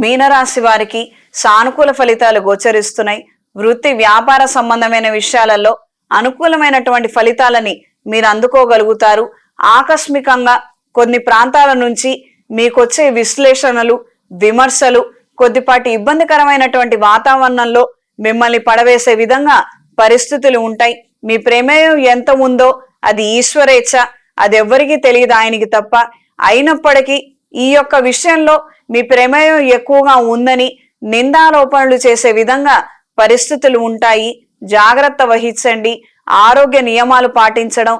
మీనరాశి వారికి సానుకూల ఫలితాలు గోచరిస్తున్నాయి. వృత్తి వ్యాపార సంబంధమైన విషయాలలో అనుకూలమైనటువంటి ఫలితాలని మీరు అందుకోగలుగుతారు. ఆకస్మికంగా కొన్ని ప్రాంతాల నుంచి మీకొచ్చే విశ్లేషణలు, విమర్శలు కొద్దిపాటి ఇబ్బందికరమైనటువంటి వాతావరణంలో మిమ్మల్ని పడవేసే విధంగా పరిస్థితులు ఉంటాయి. మీ ప్రమేయం ఎంత ఉందో అది ఈశ్వరేచ్ఛ, అది ఎవ్వరికీ తెలియదు, ఆయనకి తప్ప. అయినప్పటికీ ఈ యొక్క విషయంలో మీ ప్రమేయం ఎక్కువగా ఉందని నిందారోపణలు చేసే విధంగా పరిస్థితులు ఉంటాయి. జాగ్రత్త వహించండి. ఆరోగ్య నియమాలు పాటించడం,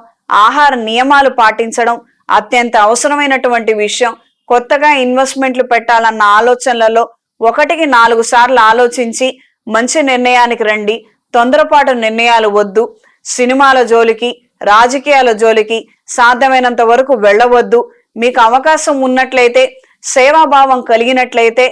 ఆహార నియమాలు పాటించడం అత్యంత అవసరమైనటువంటి విషయం. కొత్తగా ఇన్వెస్ట్మెంట్లు పెట్టాలన్న ఆలోచనలలో 1కి 4 సార్లు ఆలోచించి మంచి నిర్ణయానికి రండి. తొందరపాటు నిర్ణయాలు వద్దు. సినిమాల జోలికి, రాజకీయాల జోలికి సాధ్యమైనంత వరకు వెళ్ళవద్దు. మీకు అవకాశం ఉన్నట్లయితే, సేవాభావం కలిగినట్లయితే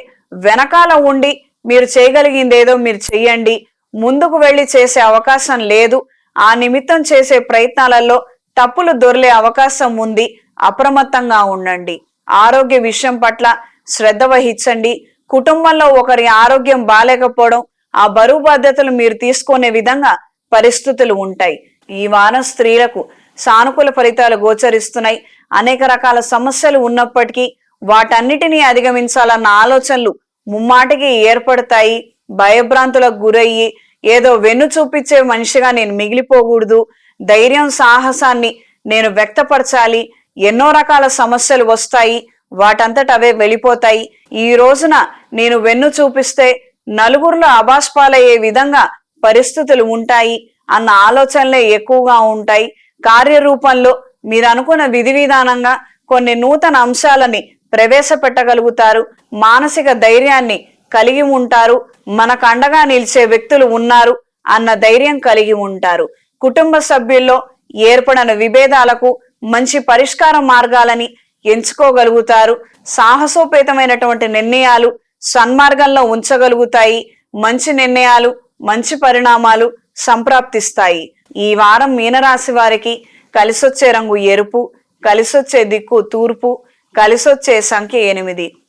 వెనకాల ఉండి మీరు చేయగలిగిందేదో మీరు చెయ్యండి. ముందుకు వెళ్ళి చేసే అవకాశం లేదు. ఆ నిమిత్తం చేసే ప్రయత్నాలలో తప్పులు దొర్లే అవకాశం ఉంది. అప్రమత్తంగా ఉండండి. ఆరోగ్య విషయం పట్ల శ్రద్ధ వహించండి. కుటుంబంలో ఒకరి ఆరోగ్యం బాలేకపోవడం, ఆ బరువు బాధ్యతలు మీరు తీసుకునే విధంగా పరిస్థితులు ఉంటాయి. ఈ వారం స్త్రీలకు సానుకూల ఫలితాలు గోచరిస్తున్నాయి. అనేక రకాల సమస్యలు ఉన్నప్పటికీ వాటన్నిటినీ అధిగమించాలన్న ఆలోచనలు ముమ్మాటికి ఏర్పడతాయి. భయభ్రాంతులకు గురయ్యి ఏదో వెన్ను చూపించే మనిషిగా నేను మిగిలిపోకూడదు, ధైర్యం సాహసాన్ని నేను వ్యక్తపరచాలి. ఎన్నో రకాల సమస్యలు వస్తాయి, వాటంతట అవే వెళ్ళిపోతాయి. ఈ రోజున నేను వెన్ను చూపిస్తే నలుగురిలో అబాస్పాలయ్యే విధంగా పరిస్థితులు ఉంటాయి అన్న ఆలోచనలే ఎక్కువగా ఉంటాయి. కార్యరూపంలో మీరు అనుకున్న విధి విధానంగా కొన్ని నూతన అంశాలని ప్రవేశపెట్టగలుగుతారు. మానసిక ధైర్యాన్ని కలిగి ఉంటారు. మనకు అండగా నిలిచే వ్యక్తులు ఉన్నారు అన్న ధైర్యం కలిగి ఉంటారు. కుటుంబ సభ్యుల్లో ఏర్పడిన విభేదాలకు మంచి పరిష్కార మార్గాలని ఎంచుకోగలుగుతారు. సాహసోపేతమైనటువంటి నిర్ణయాలు సన్మార్గంలో ఉంచగలుగుతాయి. మంచి నిర్ణయాలు, మంచి పరిణామాలు సంప్రాప్తిస్తాయి. ఈ వారం మీనరాశి వారికి కలిసొచ్చే రంగు ఎరుపు, కలిసొచ్చే దిక్కు తూర్పు, కలిసొచ్చే సంఖ్య 8.